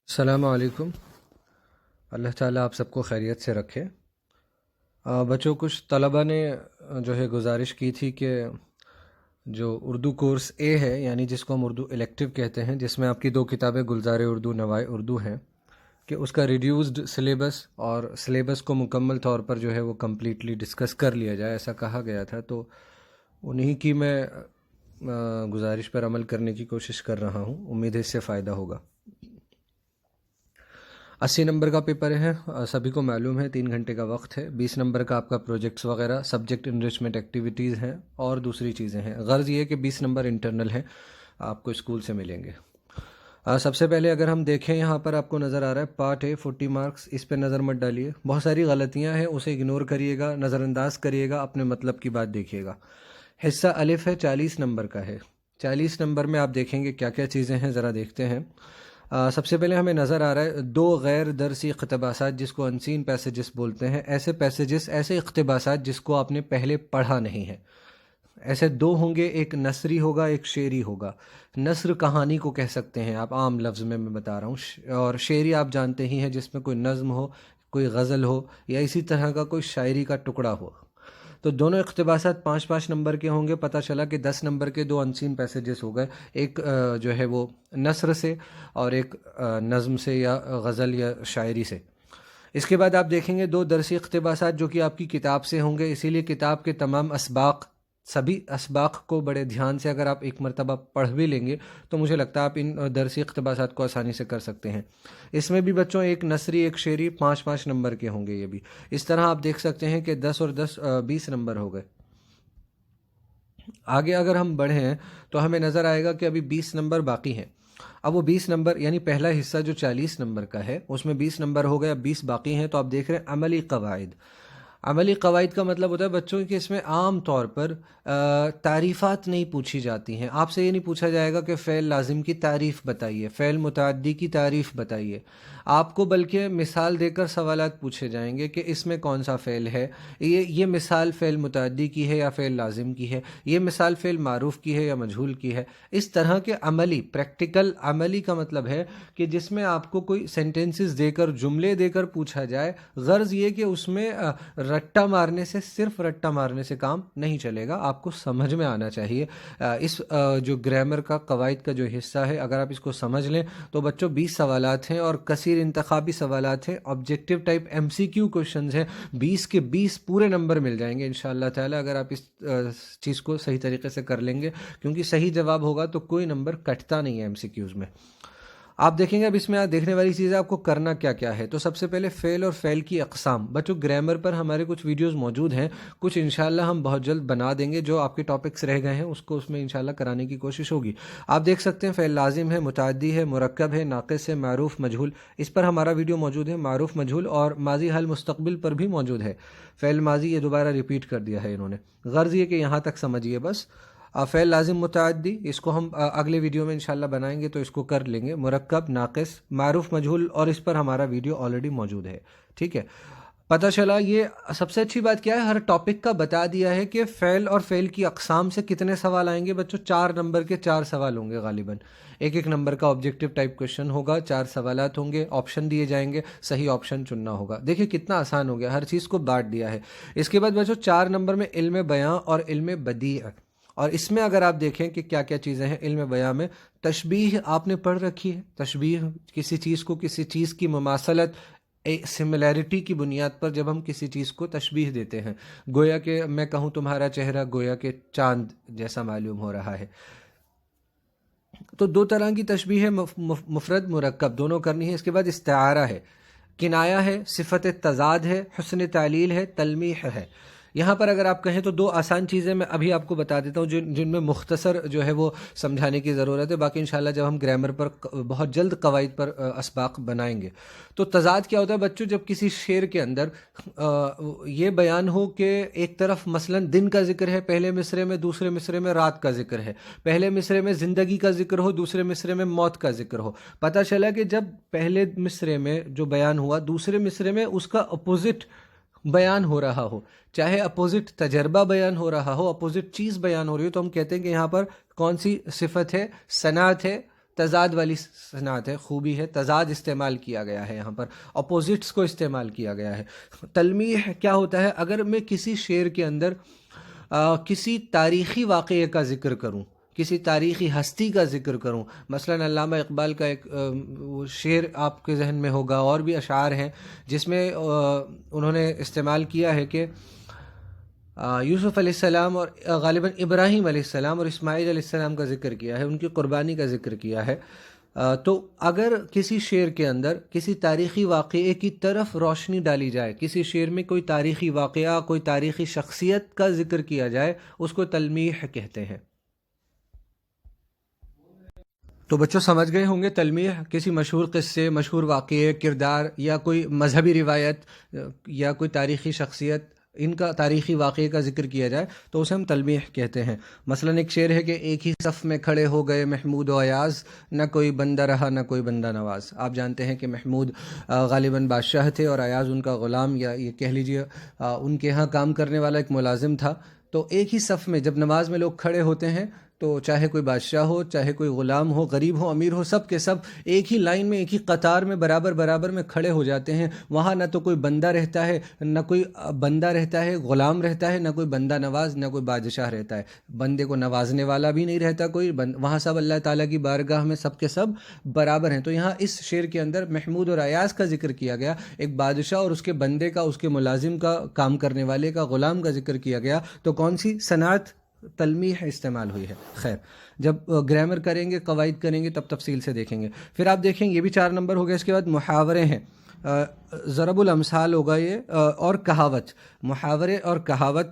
السلام علیکم۔ اللہ تعالیٰ آپ سب کو خیریت سے رکھے۔ بچوں، کچھ طلبہ نے جو ہے گزارش کی تھی کہ جو اردو کورس اے ہے، یعنی جس کو ہم اردو الیکٹیو کہتے ہیں، جس میں آپ کی 2 کتابیں گلزار اردو، نوائے اردو ہیں، کہ اس کا ریڈیوزڈ سلیبس اور سلیبس کو مکمل طور پر جو ہے وہ کمپلیٹلی ڈسکس کر لیا جائے، ایسا کہا گیا تھا۔ تو انہی کی میں گزارش پر عمل کرنے کی کوشش کر رہا ہوں، امید ہے اس سے فائدہ ہوگا۔ 80 نمبر کا پیپر ہے، سبھی کو معلوم ہے، 3 گھنٹے کا وقت ہے۔ 20 نمبر کا آپ کا پروجیکٹس وغیرہ، سبجیکٹ انریچمنٹ ایکٹیویٹیز ہیں اور دوسری چیزیں ہیں۔ غرض یہ ہے کہ 20 نمبر انٹرنل ہیں، آپ کو اسکول سے ملیں گے۔ سب سے پہلے اگر ہم دیکھیں، یہاں پر آپ کو نظر آ رہا ہے پارٹ اے 40 مارکس، اس پہ نظر مت ڈالیے، بہت ساری غلطیاں ہیں، اسے اگنور کریے گا، نظر انداز کریے گا، اپنے مطلب کی بات دیکھیے گا۔ حصہ الف ہے، 40 نمبر کا ہے۔ 40 نمبر میں آپ دیکھیں گے کیا کیا چیزیں ہیں، ذرا دیکھتے ہیں۔ سب سے پہلے ہمیں نظر آ رہا ہے 2 غیر درسی اقتباسات، جس کو انسین پیسیجز بولتے ہیں۔ ایسے پیسیجز، ایسے اقتباسات جس کو آپ نے پہلے پڑھا نہیں ہے۔ ایسے 2 ہوں گے، ایک نثری ہوگا، ایک شعری ہوگا۔ نثر کہانی کو کہہ سکتے ہیں آپ، عام لفظ میں بتا رہا ہوں، اور شعری آپ جانتے ہی ہیں، جس میں کوئی نظم ہو، کوئی غزل ہو، یا اسی طرح کا کوئی شاعری کا ٹکڑا ہو۔ تو دونوں اقتباسات 5-5 نمبر کے ہوں گے۔ پتہ چلا کہ 10 نمبر کے 2 انسین پیسیجز ہو گئے، ایک جو ہے وہ نثر سے اور ایک نظم سے یا غزل یا شاعری سے۔ اس کے بعد آپ دیکھیں گے 2 درسی اقتباسات جو کہ آپ کی کتاب سے ہوں گے، اسی لیے کتاب کے تمام اسباق، سبھی اسباق کو بڑے دھیان سے اگر آپ ایک مرتبہ پڑھ بھی لیں گے تو مجھے لگتا ہے آپ ان درسی اقتباسات کو آسانی سے کر سکتے ہیں۔ اس میں بھی بچوں ایک نثری، ایک شعری، 5-5 نمبر کے ہوں گے یہ بھی۔ اس طرح آپ دیکھ سکتے ہیں کہ 10 اور 10 20 نمبر ہو گئے۔ آگے اگر ہم بڑھیں تو ہمیں نظر آئے گا کہ ابھی 20 نمبر باقی ہیں۔ اب وہ 20 نمبر، یعنی پہلا حصہ جو 40 نمبر کا ہے، اس میں 20 نمبر ہو گئے، اب 20 باقی ہیں۔ تو آپ دیکھ رہے ہیں عملی قواعد۔ عملی قواعد کا مطلب ہوتا ہے بچوں کہ اس میں عام طور پر تعریفات نہیں پوچھی جاتی ہیں۔ آپ سے یہ نہیں پوچھا جائے گا کہ فعل لازم کی تعریف بتائیے، فعل متعدی کی تعریف بتائیے، آپ کو بلکہ مثال دے کر سوالات پوچھے جائیں گے کہ اس میں کون سا فعل ہے، یہ مثال فعل متعدی کی ہے یا فعل لازم کی ہے، یہ مثال فعل معروف کی ہے یا مجہول کی ہے۔ اس طرح کے عملی، پریکٹیکل عملی کا مطلب ہے کہ جس میں آپ کو کوئی سینٹنسز دے کر، جملے دے کر پوچھا جائے، غرض یہ کہ اس میں رٹا مارنے سے، صرف رٹا مارنے سے کام نہیں چلے گا، آپ کو سمجھ میں آنا چاہیے۔ اس جو گرامر کا قواعد کا جو حصہ ہے، اگر آپ اس کو سمجھ لیں تو بچوں 20 سوالات ہیں اور کثیر انتخابی سوالات ہیں، آبجیکٹیو ٹائپ MCQ کوشچنز ہیں، 20 کے 20 پورے نمبر مل جائیں گے انشاءاللہ تعالی، اگر آپ اس چیز کو صحیح طریقے سے کر لیں گے، کیونکہ صحیح جواب ہوگا تو کوئی نمبر کٹتا نہیں ہے MCQs میں۔ آپ دیکھیں گے اب اس میں دیکھنے والی چیز ہے آپ کو کرنا کیا کیا ہے۔ تو سب سے پہلے فعل اور فعل کی اقسام۔ بچوں گرامر پر ہمارے کچھ ویڈیوز موجود ہیں، کچھ انشاءاللہ ہم بہت جلد بنا دیں گے، جو آپ کے ٹاپکس رہ گئے ہیں اس کو اس میں انشاءاللہ کرانے کی کوشش ہوگی۔ آپ دیکھ سکتے ہیں فعل لازم ہے، متعدی ہے، مرکب ہے، ناقص ہے، معروف، مجہول، اس پر ہمارا ویڈیو موجود ہے۔ معروف، مجہول اور ماضی حال مستقبل پر بھی موجود ہے۔ فعل ماضی یہ دوبارہ ریپیٹ کر دیا ہے انہوں نے، غرض یہ کہ یہاں تک سمجھیے بس۔ فعل لازم متعدی، اس کو ہم اگلے ویڈیو میں انشاءاللہ بنائیں گے تو اس کو کر لیں گے۔ مرکب، ناقص، معروف، مجہول، اور اس پر ہمارا ویڈیو آلریڈی موجود ہے، ٹھیک ہے۔ پتہ چلا، یہ سب سے اچھی بات کیا ہے، ہر ٹاپک کا بتا دیا ہے کہ فعل اور فعل کی اقسام سے کتنے سوال آئیں گے بچوں۔ 4 نمبر کے 4 سوال ہوں گے غالباً، ایک نمبر کا آبجیکٹیو ٹائپ کوشچن ہوگا، 4 سوالات ہوں گے، آپشن دیے جائیں گے، صحیح آپشن چننا ہوگا۔ دیکھیں کتنا آسان ہو گیا، ہر چیز کو بانٹ دیا ہے۔ اس کے بعد بچوں 4 نمبر میں علم بیان اور علم بدیع، اور اس میں اگر آپ دیکھیں کہ کیا کیا چیزیں ہیں علم بیان میں، تشبیہ آپ نے پڑھ رکھی ہے۔ تشبیہ کسی چیز کو کسی چیز کی مماثلت، سملیرٹی کی بنیاد پر جب ہم کسی چیز کو تشبیہ دیتے ہیں، گویا کہ میں کہوں تمہارا چہرہ گویا کہ چاند جیسا معلوم ہو رہا ہے۔ تو 2 طرح کی تشبیہ ہے، مفرد، مرکب، دونوں کرنی ہے۔ اس کے بعد استعارہ ہے، کنایہ ہے، صفت تضاد ہے، حسن تعلیل ہے، تلمیح ہے۔ یہاں پر اگر آپ کہیں تو 2 آسان چیزیں میں ابھی آپ کو بتا دیتا ہوں، جن میں مختصر جو ہے وہ سمجھانے کی ضرورت ہے، باقی انشاءاللہ جب ہم گرامر پر بہت جلد قواعد پر اسباق بنائیں گے۔ تو تضاد کیا ہوتا ہے بچوں، جب کسی شعر کے اندر یہ بیان ہو کہ ایک طرف مثلا دن کا ذکر ہے پہلے مصرے میں، دوسرے مصرے میں رات کا ذکر ہے، پہلے مصرے میں زندگی کا ذکر ہو، دوسرے مصرے میں موت کا ذکر ہو۔ پتہ چلا کہ جب پہلے مصرے میں جو بیان ہوا، دوسرے مصرے میں اس کا اپوزٹ بیان ہو رہا ہو، چاہے اپوزٹ تجربہ بیان ہو رہا ہو، اپوزٹ چیز بیان ہو رہی ہو، تو ہم کہتے ہیں کہ یہاں پر کون سی صفت ہے، صنعت ہے، تضاد والی صنعت ہے، خوبی ہے، تضاد استعمال کیا گیا ہے، یہاں پر اپوزٹس کو استعمال کیا گیا ہے۔ تلمیح کیا ہوتا ہے؟ اگر میں کسی شعر کے اندر کسی تاریخی واقعے کا ذکر کروں، کسی تاریخی ہستی کا ذکر کروں، مثلا علامہ اقبال کا ایک شعر آپ کے ذہن میں ہوگا، اور بھی اشعار ہیں جس میں انہوں نے استعمال کیا ہے کہ یوسف علیہ السلام اور غالباً ابراہیم علیہ السلام اور اسماعیل علیہ السلام کا ذکر کیا ہے، ان کی قربانی کا ذکر کیا ہے۔ تو اگر کسی شعر کے اندر کسی تاریخی واقعے کی طرف روشنی ڈالی جائے، کسی شعر میں کوئی تاریخی واقعہ، کوئی تاریخی شخصیت کا ذکر کیا جائے، اس کو تلمیح کہتے ہیں۔ تو بچوں سمجھ گئے ہوں گے، تلمیح کسی مشہور قصے، مشہور واقعے، کردار یا کوئی مذہبی روایت یا کوئی تاریخی شخصیت، ان کا تاریخی واقعے کا ذکر کیا جائے تو اسے ہم تلمیح کہتے ہیں۔ مثلا ایک شعر ہے کہ ایک ہی صف میں کھڑے ہو گئے محمود و ایاز، نہ کوئی بندہ رہا نہ کوئی بندہ نواز۔ آپ جانتے ہیں کہ محمود غالباً بادشاہ تھے اور ایاز ان کا غلام، یا یہ کہہ لیجیے ان کے ہاں کام کرنے والا ایک ملازم تھا۔ تو ایک ہی صف میں جب نماز میں لوگ کھڑے ہوتے ہیں تو چاہے کوئی بادشاہ ہو، چاہے کوئی غلام ہو، غریب ہو، امیر ہو، سب کے سب ایک ہی لائن میں، ایک ہی قطار میں برابر برابر میں کھڑے ہو جاتے ہیں۔ وہاں نہ تو کوئی بندہ رہتا ہے، نہ کوئی بندہ رہتا ہے، غلام رہتا ہے، نہ کوئی بندہ نواز، نہ کوئی بادشاہ رہتا ہے، بندے کو نوازنے والا بھی نہیں رہتا کوئی، وہاں سب اللہ تعالیٰ کی بارگاہ میں سب کے سب برابر ہیں۔ تو یہاں اس شعر کے اندر محمود اور ایاز کا ذکر کیا گیا، ایک بادشاہ اور اس کے بندے کا، اس کے ملازم کا، کام کرنے والے کا، غلام کا ذکر کیا گیا۔ تو کون سی صنعت؟ تلمیح استعمال ہوئی ہے۔ خیر، جب گرامر کریں گے، قواعد کریں گے، تب تفصیل سے دیکھیں گے۔ پھر آپ دیکھیں یہ بھی 4 نمبر ہو گئے۔ اس کے بعد محاورے ہیں، ضرب الامثال ہوگا یہ، اور کہاوت، محاورے اور کہاوت۔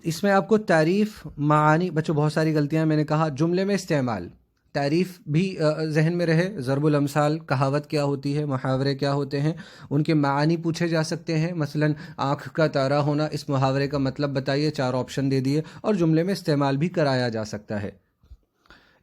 اس میں آپ کو تعریف، معانی، بچوں بہت ساری غلطیاں میں نے کہا، جملے میں استعمال، تعریف بھی ذہن میں رہے، ضرب الامثال، کہاوت کیا ہوتی ہے، محاورے کیا ہوتے ہیں، ان کے معانی پوچھے جا سکتے ہیں۔ مثلا آنکھ کا تارا ہونا، اس محاورے کا مطلب بتائیے، 4 آپشن دے دیے، اور جملے میں استعمال بھی کرایا جا سکتا ہے۔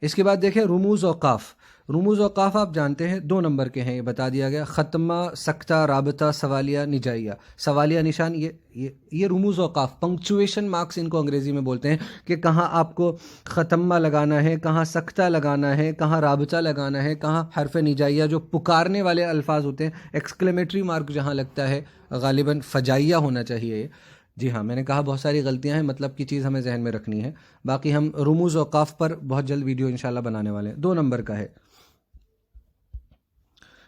اس کے بعد دیکھیں رموز و قاف۔ رموز و قاف آپ جانتے ہیں 2 نمبر کے ہیں، یہ بتا دیا گیا، ختمہ، سکتہ، رابطہ، سوالیہ، نجائیہ، سوالیہ نشان، یہ رموز و قاف، پنکچویشن مارکس ان کو انگریزی میں بولتے ہیں، کہ کہاں آپ کو ختمہ لگانا ہے، کہاں سکتہ لگانا ہے، کہاں رابطہ لگانا ہے، کہاں حرف نجائیہ جو پکارنے والے الفاظ ہوتے ہیں، ایکسکلیمیٹری مارک جہاں لگتا ہے، غالباً فجائیہ ہونا چاہیے۔ جی ہاں، میں نے کہا بہت ساری غلطیاں ہیں، مطلب کی چیز ہمیں ذہن میں رکھنی ہے۔ باقی ہم رموز و اوقاف پر بہت جلد ویڈیو انشاءاللہ بنانے والے ہیں۔ 2 نمبر کا ہے۔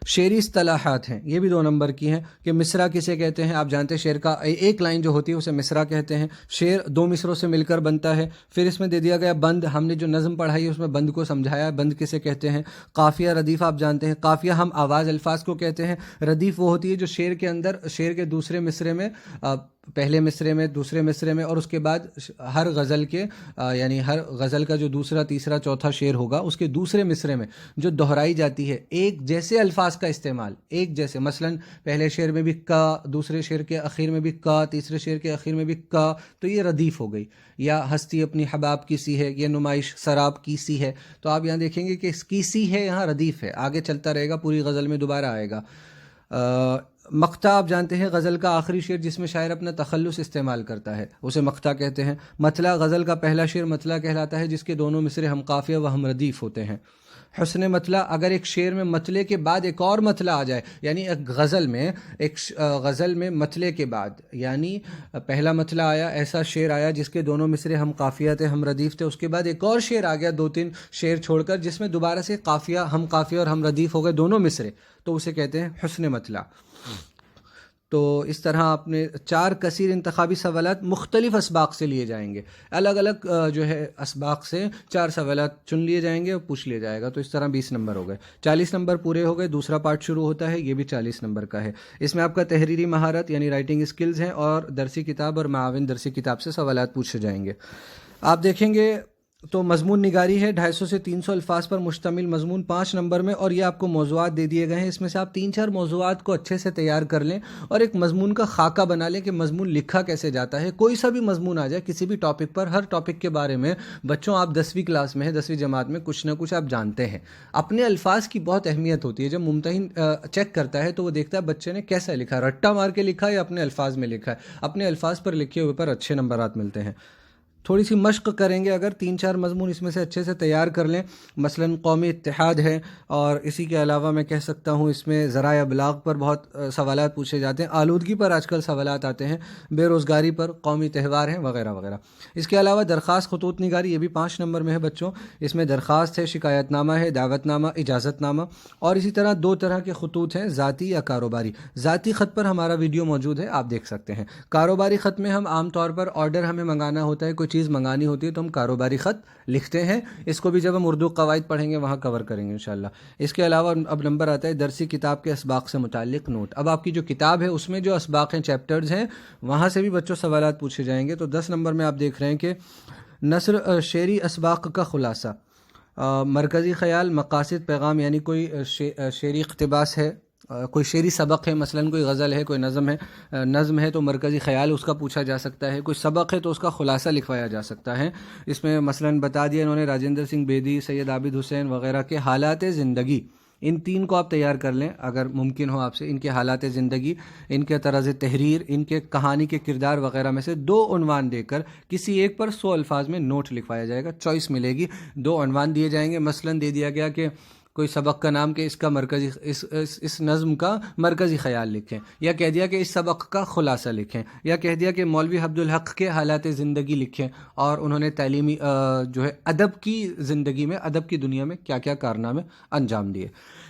شعری اصطلاحات ہیں، یہ بھی 2 نمبر کی ہیں، کہ مصرع کسے کہتے ہیں؟ آپ جانتے ہیں شعر کا ایک لائن جو ہوتی ہے اسے مصرع کہتے ہیں۔ شعر 2 مصروں سے مل کر بنتا ہے۔ پھر اس میں دے دیا گیا بند، ہم نے جو نظم پڑھائی ہے اس میں بند کو سمجھایا، بند کسے کہتے ہیں۔ قافیہ، ردیف آپ جانتے ہیں، قافیہ ہم آواز الفاظ کو کہتے ہیں، ردیف وہ ہوتی ہے جو شعر کے اندر، شعر کے دوسرے مصرے میں، پہلے مصرے میں، دوسرے مصرے میں، اور اس کے بعد ہر غزل کے یعنی ہر غزل کا جو دوسرا، تیسرا، چوتھا شعر ہوگا اس کے دوسرے مصرے میں جو دہرائی جاتی ہے، ایک جیسے الفاظ کا استعمال، ایک جیسے، مثلا پہلے شعر میں بھی کا، دوسرے شعر کے اخیر میں بھی کا، تیسرے شعر کے اخیر میں بھی کا، تو یہ ردیف ہو گئی۔ یا ہستی اپنی حباب کی سی ہے، یہ نمائش سراب کی سی ہے، تو آپ یہاں دیکھیں گے کہ کی سی ہے یہاں ردیف ہے، آگے چلتا رہے گا، پوری غزل میں دوبارہ آئے گا۔ مقطع آپ جانتے ہیں، غزل کا آخری شعر جس میں شاعر اپنا تخلص استعمال کرتا ہے اسے مقطع کہتے ہیں۔ مطلع، غزل کا پہلا شعر مطلع کہلاتا ہے جس کے دونوں مصرے ہم قافیہ و ہم ردیف ہوتے ہیں۔ حسن مطلع، اگر ایک شعر میں مطلع کے بعد ایک اور مطلع آ جائے، یعنی ایک غزل میں مطلع کے بعد، یعنی پہلا مطلع آیا، ایسا شعر آیا جس کے دونوں مصرے ہم قافیہ تھے، ہم ردیف تھے، اس کے بعد ایک اور شعر آ گیا 2-3 شعر چھوڑ کر جس میں دوبارہ سے قافیہ، ہم قافیہ اور ہم ردیف ہو گئے دونوں مصرے، تو اسے کہتے ہیں حسن مطلع۔ تو اس طرح آپ نے 4 کثیر انتخابی سوالات مختلف اسباق سے لیے جائیں گے، الگ الگ جو ہے اسباق سے 4 سوالات چن لیے جائیں گے اور پوچھ لیا جائے گا، تو اس طرح 20 نمبر ہو گئے، 40 نمبر پورے ہو گئے۔ دوسرا پارٹ شروع ہوتا ہے، یہ بھی 40 نمبر کا ہے۔ اس میں آپ کا تحریری مہارت یعنی رائٹنگ اسکلز ہیں، اور درسی کتاب اور معاون درسی کتاب سے سوالات پوچھے جائیں گے۔ آپ دیکھیں گے تو مضمون نگاری ہے، 250 سے 300 الفاظ پر مشتمل مضمون 5 نمبر میں، اور یہ آپ کو موضوعات دے دیے گئے ہیں، اس میں سے آپ 3-4 موضوعات کو اچھے سے تیار کر لیں اور ایک مضمون کا خاکہ بنا لیں کہ مضمون لکھا کیسے جاتا ہے۔ کوئی سا بھی مضمون آ جائے کسی بھی ٹاپک پر، ہر ٹاپک کے بارے میں بچوں آپ 10ویں کلاس میں ہیں، 10ویں جماعت میں، کچھ نہ کچھ آپ جانتے ہیں۔ اپنے الفاظ کی بہت اہمیت ہوتی ہے، جب ممتحن چیک کرتا ہے تو وہ دیکھتا ہے بچے نے کیسا لکھا، رٹا مار کے لکھا یا اپنے الفاظ میں لکھا ہے، اپنے الفاظ پر لکھے ہوئے پر اچھے نمبرات ملتے ہیں۔ تھوڑی سی مشق کریں گے اگر 3-4 مضمون اس میں سے اچھے سے تیار کر لیں، مثلاً قومی اتحاد ہے، اور اسی کے علاوہ میں کہہ سکتا ہوں اس میں ذرائع ابلاغ پر بہت سوالات پوچھے جاتے ہیں، آلودگی پر آج کل سوالات آتے ہیں، بے روزگاری پر، قومی تہوار ہیں وغیرہ وغیرہ۔ اس کے علاوہ درخواست خطوط نگاری، یہ بھی 5 نمبر میں ہے بچوں، اس میں درخواست ہے، شکایت نامہ ہے، دعوت نامہ، اجازت نامہ، اور اسی طرح 2 طرح کے خطوط ہیں، ذاتی یا کاروباری۔ ذاتی خط پر ہمارا ویڈیو موجود ہے، آپ دیکھ سکتے ہیں۔ کاروباری خط میں ہم عام طور پر آرڈر ہمیں منگانا ہوتا ہے، کوئی چیز منگانی ہوتی ہے تو ہم کاروباری خط لکھتے ہیں، اس کو بھی جب ہم اردو قواعد پڑھیں گے وہاں کور کریں گے انشاءاللہ۔ اس کے علاوہ اب نمبر آتا ہے درسی کتاب کے اسباق سے متعلق نوٹ۔ اب آپ کی جو کتاب ہے اس میں جو اسباق ہیں، چیپٹرز ہیں، وہاں سے بھی بچوں سوالات پوچھے جائیں گے۔ تو 10 نمبر میں آپ دیکھ رہے ہیں کہ نثر شعری اسباق کا خلاصہ، مرکزی خیال، مقاصد، پیغام، یعنی کوئی شعری اقتباس ہے، کوئی شعری سبق ہے، مثلاً کوئی غزل ہے، کوئی نظم ہے تو مرکزی خیال اس کا پوچھا جا سکتا ہے، کوئی سبق ہے تو اس کا خلاصہ لکھوایا جا سکتا ہے۔ اس میں مثلاً بتا دیا انہوں نے راجندر سنگھ بیدی، سید عابد حسین وغیرہ کے حالات زندگی، ان 3 کو آپ تیار کر لیں اگر ممکن ہو آپ سے، ان کے حالات زندگی، ان کے طرز تحریر، ان کے کہانی کے کردار وغیرہ میں سے 2 عنوان دے کر کسی ایک پر 100 الفاظ میں نوٹ لکھوایا جائے گا، چوائس ملے گی، 2 عنوان دیے جائیں گے۔ مثلاً دے دیا گیا کہ کوئی سبق کا نام کہ اس کا مرکزی اس نظم کا مرکزی خیال لکھیں، یا کہہ دیا کہ اس سبق کا خلاصہ لکھیں، یا کہہ دیا کہ مولوی عبدالحق کے حالات زندگی لکھیں اور انہوں نے تعلیمی جو ہے ادب کی زندگی میں، ادب کی دنیا میں کیا کیا کارنامے انجام دیے۔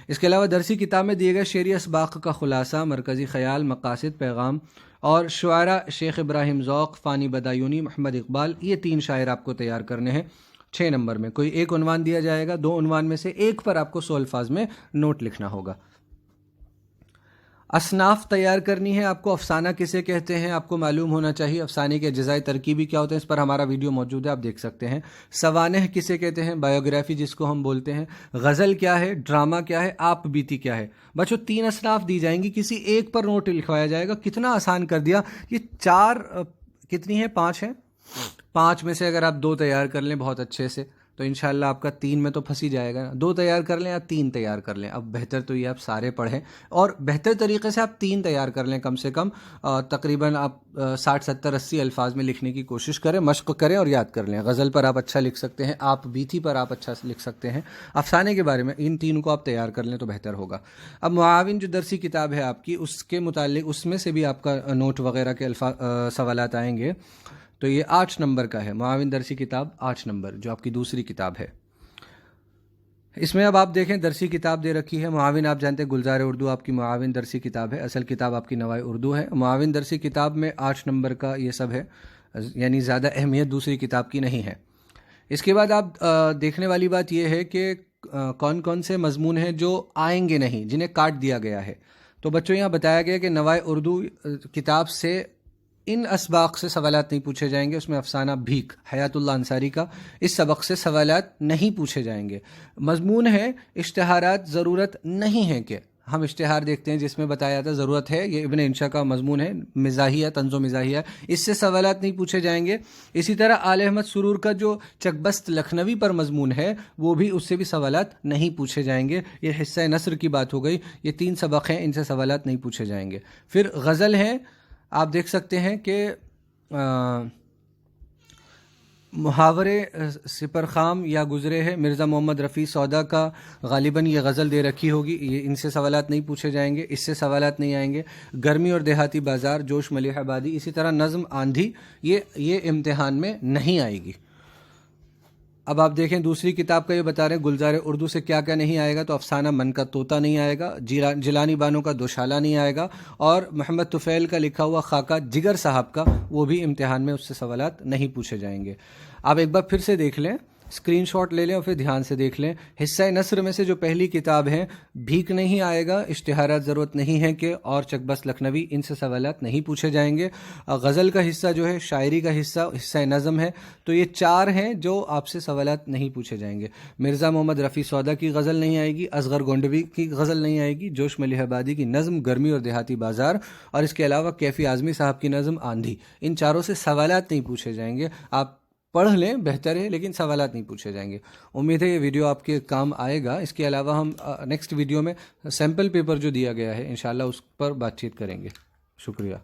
اس کے علاوہ درسی کتاب میں دیے گئے شعری اسباق کا خلاصہ، مرکزی خیال، مقاصد، پیغام، اور شعراء شیخ ابراہیم ذوق، فانی بدایونی، محمد اقبال، یہ 3 شاعر آپ کو تیار کرنے ہیں 6 نمبر میں۔ کوئی ایک عنوان دیا جائے گا، 2 عنوان میں سے ایک پر آپ کو 100 الفاظ میں نوٹ لکھنا ہوگا۔ اصناف تیار کرنی ہے آپ کو۔ افسانہ کسے کہتے ہیں آپ کو معلوم ہونا چاہیے، افسانے کے اجزائے ترکیبی کیا ہوتے ہیں، اس پر ہمارا ویڈیو موجود ہے، آپ دیکھ سکتے ہیں۔ سوانح کسے کہتے ہیں، بایوگرافی جس کو ہم بولتے ہیں۔ غزل کیا ہے، ڈرامہ کیا ہے، آپ بیتی کیا ہے۔ بچوں 3 اصناف دی جائیں گی، کسی ایک پر نوٹ لکھوایا جائے گا۔ کتنا آسان کر دیا یہ 4 کتنی ہیں، 5 ہیں، 5 میں سے اگر آپ 2 تیار کر لیں بہت اچھے سے تو انشاءاللہ آپ کا 3 میں تو پھنس ہی جائے گا نا۔ 2 تیار کر لیں یا 3 تیار کر لیں، اب بہتر تو یہ آپ سارے پڑھیں اور بہتر طریقے سے آپ 3 تیار کر لیں، کم سے کم تقریباً آپ 60 70 80 الفاظ میں لکھنے کی کوشش کریں، مشق کریں اور یاد کر لیں۔ غزل پر آپ اچھا لکھ سکتے ہیں، آپ بیتی پر آپ اچھا لکھ سکتے ہیں، افسانے کے بارے میں ان 3 کو آپ تیار کر لیں تو بہتر ہوگا۔ اب معاون جو درسی کتاب ہے آپ کی، اس کے متعلق اس میں سے بھی آپ کا نوٹ وغیرہ کے سوالات آئیں گے، تو یہ 8 نمبر کا ہے، معاون درسی کتاب 8 نمبر جو آپ کی دوسری کتاب ہے۔ اس میں اب آپ دیکھیں درسی کتاب دے رکھی ہے، معاون آپ جانتے ہیں گلزار اردو آپ کی معاون درسی کتاب ہے، اصل کتاب آپ کی نوائے اردو ہے۔ معاون درسی کتاب میں 8 نمبر کا یہ سب ہے، یعنی زیادہ اہمیت دوسری کتاب کی نہیں ہے۔ اس کے بعد آپ دیکھنے والی بات یہ ہے کہ کون کون سے مضمون ہیں جو آئیں گے نہیں، جنہیں کاٹ دیا گیا ہے۔ تو بچوں یہاں بتایا گیا کہ نوائے اردو کتاب سے ان اسباق سے سوالات نہیں پوچھے جائیں گے، اس میں افسانہ بھیک حیات اللہ انصاری کا، اس سبق سے سوالات نہیں پوچھے جائیں گے۔ مضمون ہے اشتہارات، ضرورت نہیں ہے کہ ہم اشتہار دیکھتے ہیں جس میں بتایا جاتا ہے ضرورت ہے، یہ ابن انشا کا مضمون ہے، مزاحیہ، طنز و مزاحیہ، اس سے سوالات نہیں پوچھے جائیں گے۔ اسی طرح آل احمد سرور کا جو چکبست لکھنوی پر مضمون ہے وہ بھی، اس سے بھی سوالات نہیں پوچھے جائیں گے۔ یہ حصہ نثر کی بات ہو گئی، یہ 3 سبق ہیں، ان سے سوالات نہیں پوچھے جائیں گے۔ پھر غزل ہے، آپ دیکھ سکتے ہیں کہ محاورے سپر خام یا گزرے ہے، مرزا محمد رفیع سودا کا غالباً یہ غزل دے رکھی ہوگی، یہ ان سے سوالات نہیں پوچھے جائیں گے، اس سے سوالات نہیں آئیں گے۔ گرمی اور دیہاتی بازار، جوش ملیح آبادی، اسی طرح نظم آندھی، یہ امتحان میں نہیں آئے گی۔ اب آپ دیکھیں دوسری کتاب کا یہ بتا رہے ہیں گلزار اردو سے کیا کیا نہیں آئے گا، تو افسانہ من کا طوطا نہیں آئے گا، جیلانی بانو کا دوشالہ نہیں آئے گا، اور محمد طفیل کا لکھا ہوا خاکہ جگر صاحب کا، وہ بھی امتحان میں اس سے سوالات نہیں پوچھے جائیں گے۔ آپ ایک بار پھر سے دیکھ لیں، اسکرین شاٹ لے لیں اور پھر دھیان سے دیکھ لیں۔ حصہ نثر میں سے جو پہلی کتاب ہے، بھیک نہیں آئے گا، اشتہارات ضرورت نہیں ہے کہ، اور چکبست لکھنوی، ان سے سوالات نہیں پوچھے جائیں گے۔ غزل کا حصہ جو ہے، شاعری کا حصہ نظم ہے، تو یہ 4 ہیں جو آپ سے سوالات نہیں پوچھے جائیں گے۔ مرزا محمد رفیع سودا کی غزل نہیں آئے گی، اصغر گونڈوی کی غزل نہیں آئے گی، جوش ملیح آبادی کی نظم گرمی اور دیہاتی بازار، اور اس کے علاوہ کیفی اعظمی صاحب کی نظم آندھی، ان 4 سے سوالات نہیں پوچھے جائیں گے۔ آپ پڑھ لیں بہتر ہے، لیکن سوالات نہیں پوچھے جائیں گے۔ امید ہے یہ ویڈیو آپ کے کام آئے گا۔ اس کے علاوہ ہم نیکسٹ ویڈیو میں سیمپل پیپر جو دیا گیا ہے انشاءاللہ اس پر بات چیت کریں گے۔ شکریہ۔